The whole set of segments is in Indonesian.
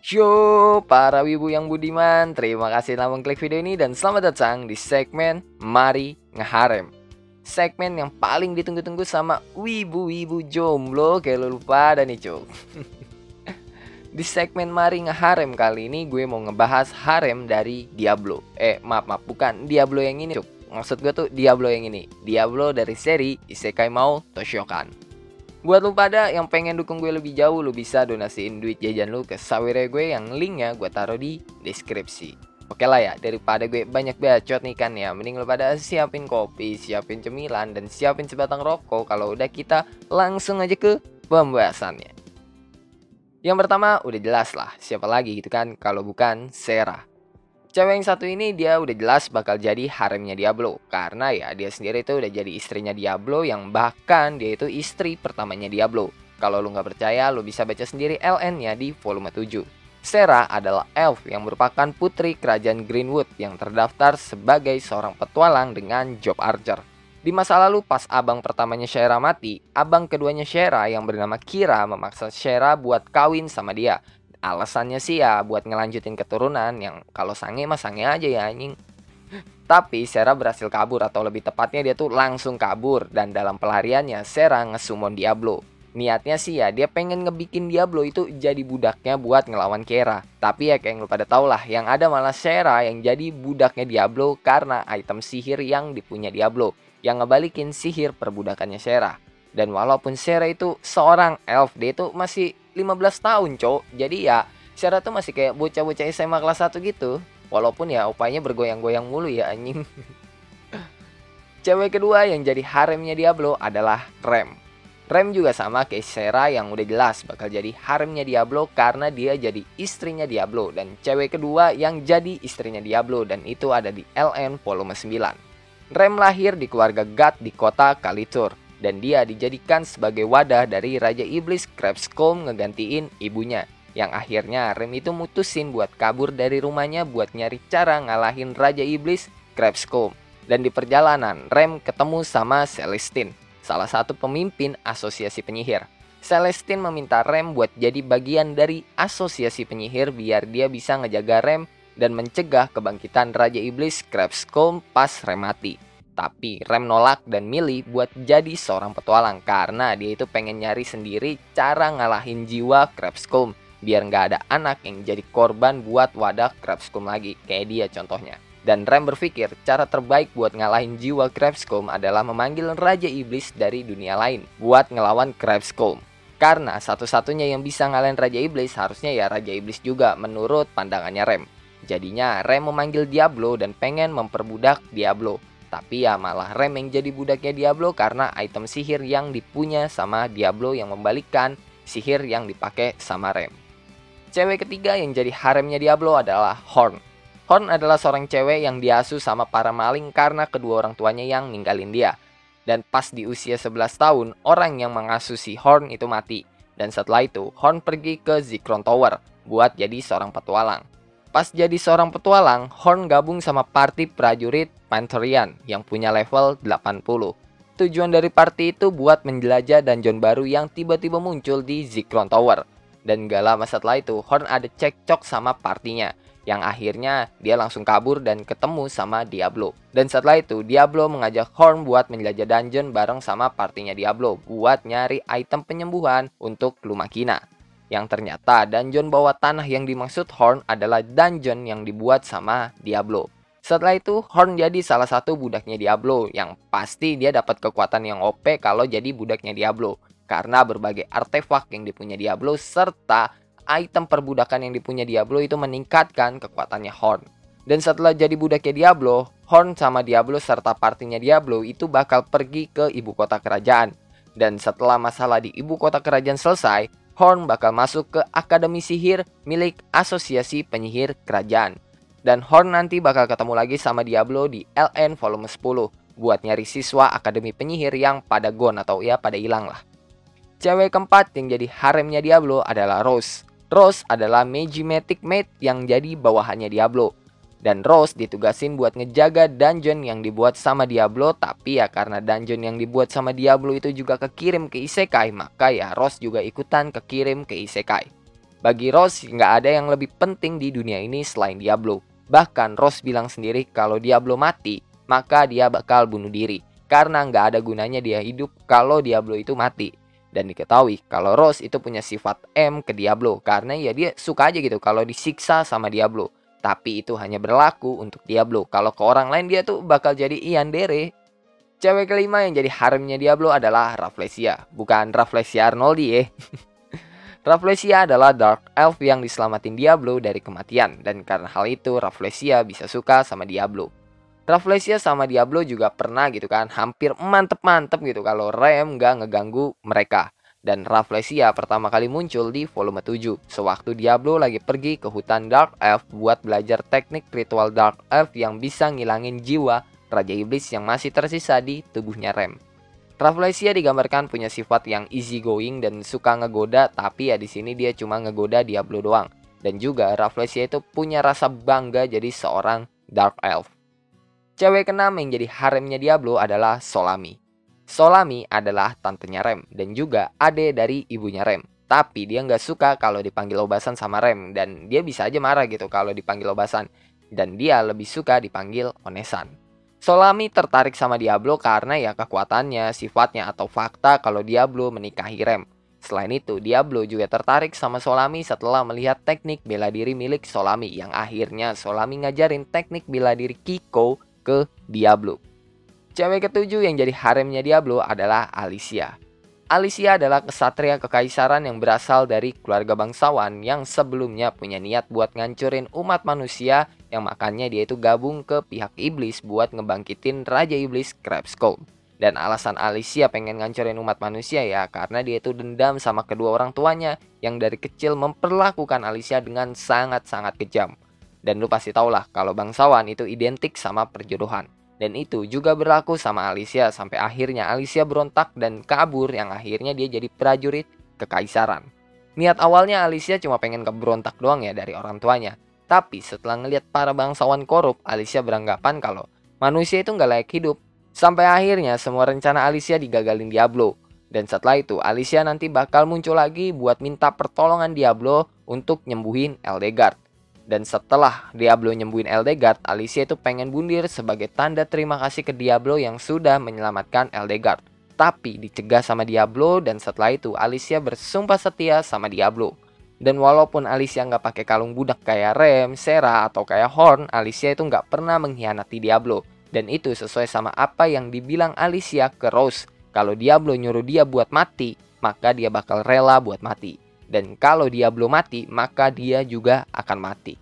Yo, para wibu yang budiman, terima kasih telah mengklik video ini dan selamat datang di segmen Mari Ngeharem. Segmen yang paling ditunggu-tunggu sama wibu-wibu jomblo kayak lo lupa dan nih cuk. Di segmen Mari Ngeharem kali ini gue mau ngebahas harem dari Diablo. Maaf, bukan Diablo yang ini cuk. Maksud gue tuh Diablo yang ini. Diablo dari seri Isekai Mou Toshokan. Buat lu pada yang pengen dukung gue lebih jauh, lu bisa donasiin duit jajan lu ke sawire gue yang linknya gue taruh di deskripsi. Oke lah ya, daripada gue banyak bacot nih kan ya, mending lu pada siapin kopi, siapin cemilan, dan siapin sebatang rokok. Kalau udah kita langsung aja ke pembahasannya. Yang pertama udah jelas lah, siapa lagi gitu kan kalau bukan Serah. Cewek yang satu ini dia udah jelas bakal jadi haremnya Diablo. Karena ya dia sendiri itu udah jadi istrinya Diablo, yang bahkan dia itu istri pertamanya Diablo. Kalau lu nggak percaya, lu bisa baca sendiri LN-nya di volume 7. Serah adalah elf yang merupakan putri kerajaan Greenwood yang terdaftar sebagai seorang petualang dengan job archer. Di masa lalu pas abang pertamanya Shera mati, abang keduanya Shera yang bernama Kira memaksa Shera buat kawin sama dia. Alasannya sih ya buat ngelanjutin keturunan, yang kalau sange mah sange aja ya anjing. Tapi Serah berhasil kabur, atau lebih tepatnya dia tuh langsung kabur. Dan dalam pelariannya Serah ngesumon Diablo. Niatnya sih ya dia pengen ngebikin Diablo itu jadi budaknya buat ngelawan Kera. Tapi ya kayak yang lu pada tau lah, yang ada malah Serah yang jadi budaknya Diablo karena item sihir yang dipunya Diablo, yang ngebalikin sihir perbudakannya Serah. Dan walaupun Serah itu seorang elf, dia itu masih 15 tahun cowok. Jadi ya Serah tuh masih kayak bocah-bocah SMA kelas 1 gitu. Walaupun ya upayanya bergoyang-goyang mulu ya anjing. Cewek kedua yang jadi haremnya Diablo adalah Rem. Rem juga sama kayak Serah yang udah jelas bakal jadi haremnya Diablo karena dia jadi istrinya Diablo. Dan cewek kedua yang jadi istrinya Diablo, dan itu ada di LN volume 9. Rem lahir di keluarga God di kota Kalitur. Dan dia dijadikan sebagai wadah dari Raja Iblis Crepscomb ngegantiin ibunya. Yang akhirnya Rem itu mutusin buat kabur dari rumahnya buat nyari cara ngalahin Raja Iblis Crepscomb. Dan di perjalanan Rem ketemu sama Celestine, salah satu pemimpin asosiasi penyihir. Celestine meminta Rem buat jadi bagian dari asosiasi penyihir biar dia bisa ngejaga Rem dan mencegah kebangkitan Raja Iblis Crepscomb pas Rem mati. Tapi Rem nolak dan milih buat jadi seorang petualang karena dia itu pengen nyari sendiri cara ngalahin jiwa Crepscomb biar nggak ada anak yang jadi korban buat wadah Crepscomb lagi, kayak dia contohnya. Dan Rem berpikir cara terbaik buat ngalahin jiwa Crepscomb adalah memanggil Raja Iblis dari dunia lain buat ngelawan Crepscomb. Karena satu-satunya yang bisa ngalahin Raja Iblis harusnya ya Raja Iblis juga menurut pandangannya Rem. Jadinya Rem memanggil Diablo dan pengen memperbudak Diablo. Tapi ya malah Rem yang jadi budaknya Diablo karena item sihir yang dipunya sama Diablo yang membalikkan sihir yang dipakai sama Rem. Cewek ketiga yang jadi haremnya Diablo adalah Horn. Horn adalah seorang cewek yang diasuh sama para maling karena kedua orang tuanya yang ninggalin dia. Dan pas di usia 11 tahun, orang yang mengasuh si Horn itu mati. Dan setelah itu, Horn pergi ke Zikron Tower buat jadi seorang petualang. Pas jadi seorang petualang, Horn gabung sama party prajurit Pantherian yang punya level 80. Tujuan dari party itu buat menjelajah dungeon baru yang tiba-tiba muncul di Zikron Tower. Dan gak lama setelah itu, Horn ada cekcok sama partinya, yang akhirnya dia langsung kabur dan ketemu sama Diablo. Dan setelah itu, Diablo mengajak Horn buat menjelajah dungeon bareng sama partinya Diablo buat nyari item penyembuhan untuk Lumakina. Yang ternyata dungeon bawah tanah yang dimaksud Horn adalah dungeon yang dibuat sama Diablo. Setelah itu Horn jadi salah satu budaknya Diablo, yang pasti dia dapat kekuatan yang OP kalau jadi budaknya Diablo. Karena berbagai artefak yang dipunya Diablo serta item perbudakan yang dipunya Diablo itu meningkatkan kekuatannya Horn. Dan setelah jadi budaknya Diablo, Horn sama Diablo serta partinya Diablo itu bakal pergi ke ibu kota kerajaan. Dan setelah masalah di ibu kota kerajaan selesai, Horn bakal masuk ke Akademi Sihir milik Asosiasi Penyihir Kerajaan. Dan Horn nanti bakal ketemu lagi sama Diablo di LN volume 10 buat nyari siswa Akademi Penyihir yang pada gone atau ya pada hilang lah. Cewek keempat yang jadi haremnya Diablo adalah Rose. Rose adalah Magimatic Maid yang jadi bawahannya Diablo. Dan Rose ditugasin buat ngejaga dungeon yang dibuat sama Diablo. Tapi ya karena dungeon yang dibuat sama Diablo itu juga kekirim ke Isekai, maka ya Rose juga ikutan kekirim ke Isekai. Bagi Rose, nggak ada yang lebih penting di dunia ini selain Diablo. Bahkan Rose bilang sendiri kalau Diablo mati, maka dia bakal bunuh diri. Karena nggak ada gunanya dia hidup kalau Diablo itu mati. Dan diketahui kalau Rose itu punya sifat M ke Diablo. Karena ya dia suka aja gitu kalau disiksa sama Diablo. Tapi itu hanya berlaku untuk Diablo. Kalau ke orang lain dia tuh bakal jadi yandere. Cewek kelima yang jadi haremnya Diablo adalah Rafflesia. Bukan Rafflesia Arnoldi ya. Rafflesia adalah Dark Elf yang diselamatin Diablo dari kematian. Dan karena hal itu Rafflesia bisa suka sama Diablo. Rafflesia sama Diablo juga pernah gitu kan hampir mantep-mantep gitu kalau Rem gak ngeganggu mereka. Dan Rafflesia pertama kali muncul di volume 7 sewaktu Diablo lagi pergi ke hutan Dark Elf buat belajar teknik ritual Dark Elf yang bisa ngilangin jiwa Raja Iblis yang masih tersisa di tubuhnya Rem. Rafflesia digambarkan punya sifat yang easy going dan suka ngegoda, tapi ya di sini dia cuma ngegoda Diablo doang. Dan juga Rafflesia itu punya rasa bangga jadi seorang Dark Elf. Cewek keenam yang jadi haremnya Diablo adalah Solami. Solami adalah tantenya Rem dan juga ade dari ibunya Rem. Tapi dia nggak suka kalau dipanggil obasan sama Rem dan dia bisa aja marah gitu kalau dipanggil obasan. Dan dia lebih suka dipanggil onesan. Solami tertarik sama Diablo karena ya kekuatannya, sifatnya atau fakta kalau Diablo menikahi Rem. Selain itu, Diablo juga tertarik sama Solami setelah melihat teknik bela diri milik Solami yang akhirnya Solami ngajarin teknik bela diri Kiko ke Diablo. Cewek ketujuh yang jadi haremnya Diablo adalah Alicia. Alicia adalah kesatria kekaisaran yang berasal dari keluarga bangsawan yang sebelumnya punya niat buat ngancurin umat manusia yang makanya dia itu gabung ke pihak iblis buat ngebangkitin Raja Iblis Crabskull. Dan alasan Alicia pengen ngancurin umat manusia ya karena dia itu dendam sama kedua orang tuanya yang dari kecil memperlakukan Alicia dengan sangat-sangat kejam. Dan lu pasti tau lah kalau bangsawan itu identik sama perjodohan. Dan itu juga berlaku sama Alicia sampai akhirnya Alicia berontak dan kabur yang akhirnya dia jadi prajurit kekaisaran. Niat awalnya Alicia cuma pengen berontak doang ya dari orang tuanya. Tapi setelah ngelihat para bangsawan korup, Alicia beranggapan kalau manusia itu nggak layak hidup. Sampai akhirnya semua rencana Alicia digagalin Diablo. Dan setelah itu Alicia nanti bakal muncul lagi buat minta pertolongan Diablo untuk nyembuhin Eldegard. Dan setelah Diablo nyembuhin Eldegard, Alicia itu pengen bundir sebagai tanda terima kasih ke Diablo yang sudah menyelamatkan Eldegard. Tapi dicegah sama Diablo dan setelah itu Alicia bersumpah setia sama Diablo. Dan walaupun Alicia nggak pakai kalung budak kayak Rem, Sera, atau kayak Horn, Alicia itu nggak pernah mengkhianati Diablo. Dan itu sesuai sama apa yang dibilang Alicia ke Rose. Kalau Diablo nyuruh dia buat mati, maka dia bakal rela buat mati. Dan kalau Diablo mati, maka dia juga akan mati.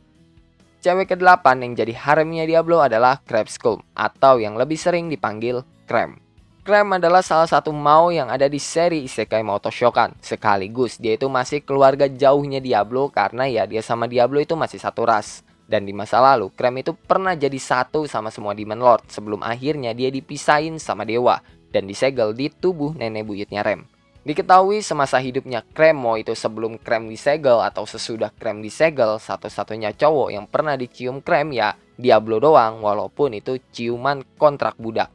Cewek ke-8 yang jadi haremnya Diablo adalah Crabskull, atau yang lebih sering dipanggil Crem. Crem adalah salah satu Mao yang ada di seri Isekai Mouto Shokan. Sekaligus dia itu masih keluarga jauhnya Diablo karena ya dia sama Diablo itu masih satu ras. Dan di masa lalu, Crem itu pernah jadi satu sama semua Demon Lord sebelum akhirnya dia dipisahin sama dewa dan disegel di tubuh nenek buyutnya Rem. Diketahui semasa hidupnya Crem, mau itu sebelum Crem disegel atau sesudah Crem disegel, satu-satunya cowok yang pernah dicium Crem ya Diablo doang, walaupun itu ciuman kontrak budak.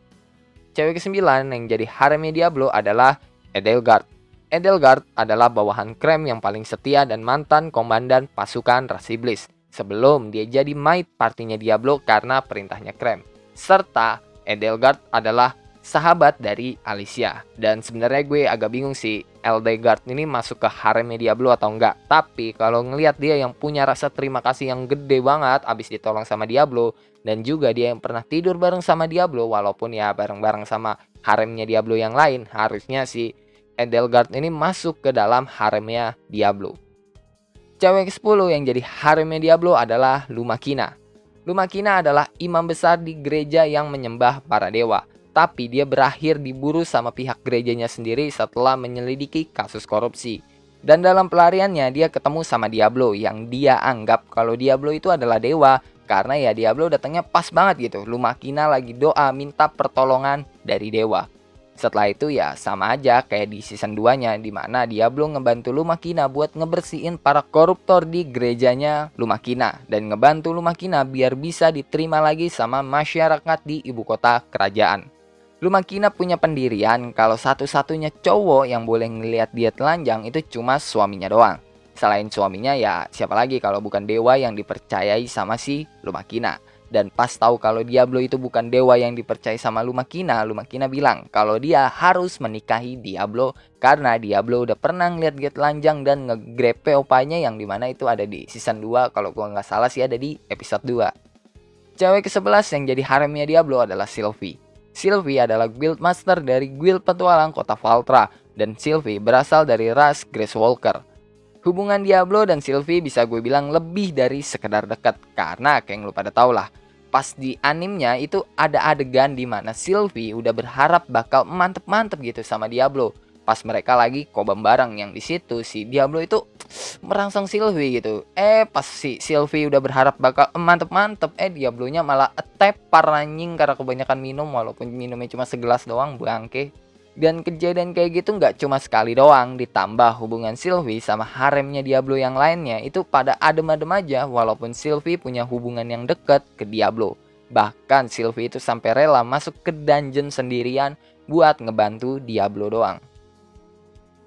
Cewek ke-9 yang jadi haremnya Diablo adalah Edelgard. Edelgard adalah bawahan Crem yang paling setia dan mantan komandan pasukan ras iblis sebelum dia jadi maid partinya Diablo karena perintahnya Crem. Serta Edelgard adalah sahabat dari Alicia. Dan sebenarnya gue agak bingung sih Eldegard ini masuk ke haremnya Diablo atau enggak. Tapi kalau ngelihat dia yang punya rasa terima kasih yang gede banget abis ditolong sama Diablo, dan juga dia yang pernah tidur bareng sama Diablo walaupun ya bareng-bareng sama haremnya Diablo yang lain, harusnya si Edelgard ini masuk ke dalam haremnya Diablo. Cewek ke-10 yang jadi haremnya Diablo adalah Lumakina. Lumakina adalah imam besar di gereja yang menyembah para dewa. Tapi dia berakhir diburu sama pihak gerejanya sendiri setelah menyelidiki kasus korupsi. Dan dalam pelariannya dia ketemu sama Diablo yang dia anggap kalau Diablo itu adalah dewa. Karena ya Diablo datangnya pas banget gitu. Lumakina lagi doa minta pertolongan dari dewa. Setelah itu ya sama aja kayak di season 2-nya dimana Diablo ngebantu Lumakina buat ngebersihin para koruptor di gerejanya Lumakina. Dan ngebantu Lumakina biar bisa diterima lagi sama masyarakat di ibu kota kerajaan. Lumakina punya pendirian kalau satu-satunya cowok yang boleh ngelihat dia telanjang itu cuma suaminya doang. Selain suaminya ya siapa lagi kalau bukan dewa yang dipercayai sama si Lumakina. Dan pas tahu kalau Diablo itu bukan dewa yang dipercayai sama Lumakina, Lumakina bilang kalau dia harus menikahi Diablo karena Diablo udah pernah ngeliat dia telanjang dan ngegrepe opanya yang dimana itu ada di season 2, kalau gua nggak salah sih ada di episode 2. Cewek ke-11 yang jadi haremnya Diablo adalah Sylvie. Sylvie adalah guild master dari guild petualang kota Valtra dan Sylvie berasal dari ras Grace Walker. Hubungan Diablo dan Sylvie bisa gue bilang lebih dari sekedar dekat karena kayak yang lu pada tau lah. Pas di animnya itu ada adegan di mana Sylvie udah berharap bakal mantep-mantep gitu sama Diablo. Pas mereka lagi kobam bareng yang di situ si Diablo itu merangsang Sylvie gitu. Pas si Sylvie udah berharap bakal mantep-mantep, Diablonya malah attack anjing karena kebanyakan minum walaupun minumnya cuma segelas doang bangke. Dan kejadian kayak gitu nggak cuma sekali doang, ditambah hubungan Sylvie sama haremnya Diablo yang lainnya itu pada adem-adem aja walaupun Sylvie punya hubungan yang deket ke Diablo. Bahkan Sylvie itu sampai rela masuk ke dungeon sendirian buat ngebantu Diablo doang.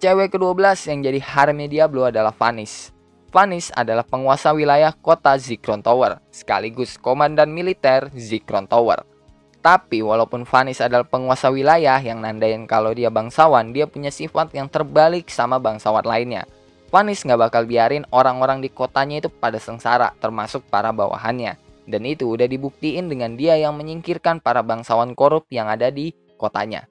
Cewek ke-12 yang jadi haremnya Diablo adalah Vannis. Vannis adalah penguasa wilayah kota Zikron Tower, sekaligus komandan militer Zikron Tower. Tapi walaupun Vannis adalah penguasa wilayah yang nandain kalau dia bangsawan, dia punya sifat yang terbalik sama bangsawan lainnya. Vannis nggak bakal biarin orang-orang di kotanya itu pada sengsara, termasuk para bawahannya. Dan itu udah dibuktiin dengan dia yang menyingkirkan para bangsawan korup yang ada di kotanya.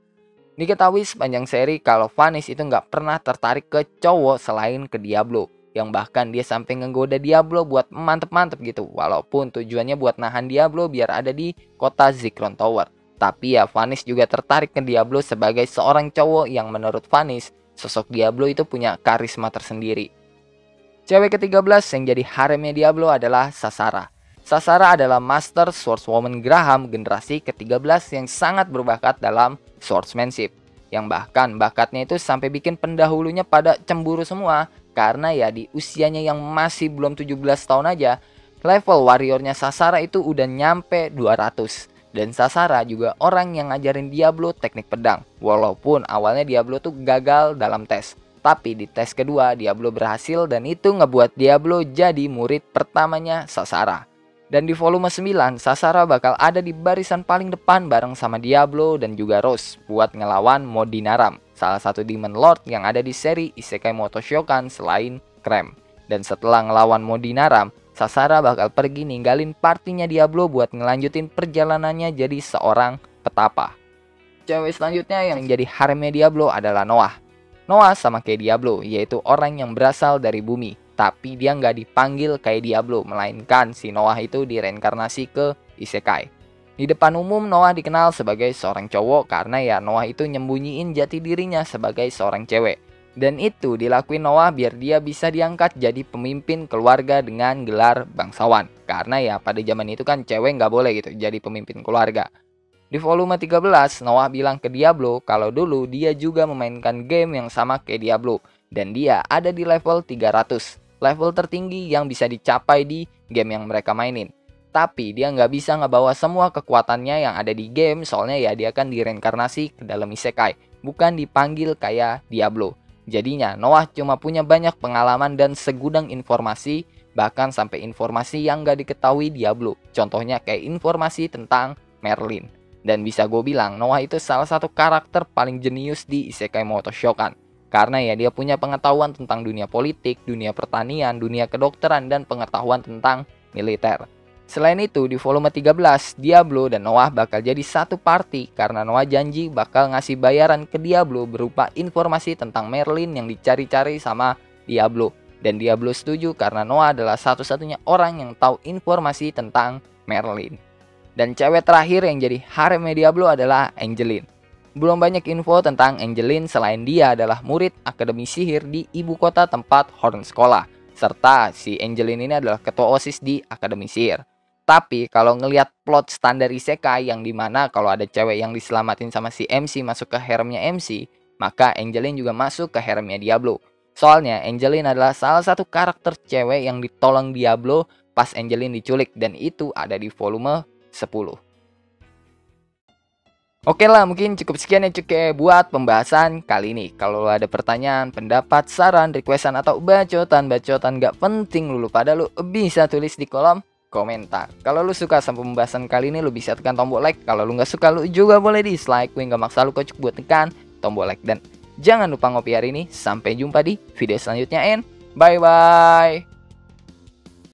Diketahui sepanjang seri kalau Vannis itu nggak pernah tertarik ke cowok selain ke Diablo. Yang bahkan dia sampai ngegoda Diablo buat mantep-mantep gitu. Walaupun tujuannya buat nahan Diablo biar ada di kota Zikron Tower. Tapi ya Vannis juga tertarik ke Diablo sebagai seorang cowok yang menurut Vannis, sosok Diablo itu punya karisma tersendiri. Cewek ke-13 yang jadi haremnya Diablo adalah Sasara. Sasara adalah Master Swordswoman Graham generasi ke-13 yang sangat berbakat dalam swordsmanship. Yang bahkan bakatnya itu sampai bikin pendahulunya pada cemburu semua. Karena ya di usianya yang masih belum 17 tahun aja, level warriornya Sasara itu udah nyampe 200. Dan Sasara juga orang yang ngajarin Diablo teknik pedang. Walaupun awalnya Diablo tuh gagal dalam tes. Tapi di tes kedua Diablo berhasil dan itu ngebuat Diablo jadi murid pertamanya Sasara. Dan di volume 9, Sasara bakal ada di barisan paling depan bareng sama Diablo dan juga Rose buat ngelawan Modinaram, salah satu Demon Lord yang ada di seri Isekai Motoshokan selain Krem. Dan setelah ngelawan Modinaram, Sasara bakal pergi ninggalin partinya Diablo buat ngelanjutin perjalanannya jadi seorang petapa. Cewek selanjutnya yang jadi haremnya Diablo adalah Noah. Noah sama kayak Diablo, yaitu orang yang berasal dari bumi. Tapi dia nggak dipanggil kayak Diablo, melainkan si Noah itu direinkarnasi ke Isekai. Di depan umum Noah dikenal sebagai seorang cowok karena ya Noah itu nyembunyiin jati dirinya sebagai seorang cewek. Dan itu dilakuin Noah biar dia bisa diangkat jadi pemimpin keluarga dengan gelar bangsawan. Karena ya pada zaman itu kan cewek nggak boleh gitu jadi pemimpin keluarga. Di volume 13, Noah bilang ke Diablo kalau dulu dia juga memainkan game yang sama kayak Diablo. Dan dia ada di level 300. Level tertinggi yang bisa dicapai di game yang mereka mainin. Tapi dia nggak bisa ngebawa semua kekuatannya yang ada di game soalnya ya dia kan direinkarnasi ke dalam isekai, bukan dipanggil kayak Diablo. Jadinya Noah cuma punya banyak pengalaman dan segudang informasi, bahkan sampai informasi yang nggak diketahui Diablo. Contohnya kayak informasi tentang Merlin. Dan bisa gue bilang Noah itu salah satu karakter paling jenius di Isekai Motoshokan. Karena ya dia punya pengetahuan tentang dunia politik, dunia pertanian, dunia kedokteran, dan pengetahuan tentang militer. Selain itu, di volume 13, Diablo dan Noah bakal jadi satu party karena Noah janji bakal ngasih bayaran ke Diablo berupa informasi tentang Merlin yang dicari-cari sama Diablo. Dan Diablo setuju karena Noah adalah satu-satunya orang yang tahu informasi tentang Merlin. Dan cewek terakhir yang jadi haremnya Diablo adalah Angeline. Belum banyak info tentang Angeline selain dia adalah murid akademi sihir di ibu kota tempat Horn sekolah. Serta si Angeline ini adalah ketua OSIS di akademi sihir. Tapi kalau ngelihat plot standar isekai yang dimana kalau ada cewek yang diselamatin sama si MC masuk ke haremnya MC, maka Angeline juga masuk ke haremnya Diablo. Soalnya Angeline adalah salah satu karakter cewek yang ditolong Diablo pas Angeline diculik dan itu ada di volume 10. Oke lah, mungkin cukup sekian ya cuy buat pembahasan kali ini. Kalau lo ada pertanyaan, pendapat, saran, requestan, atau bacotan-bacotan gak penting lu pada lu bisa tulis di kolom komentar. Kalau lu suka sama pembahasan kali ini, lu bisa tekan tombol like. Kalau lu gak suka, lu juga boleh dislike. Gue gak maksa lu kocok buat tekan tombol like. Dan jangan lupa ngopi hari ini. Sampai jumpa di video selanjutnya and bye-bye.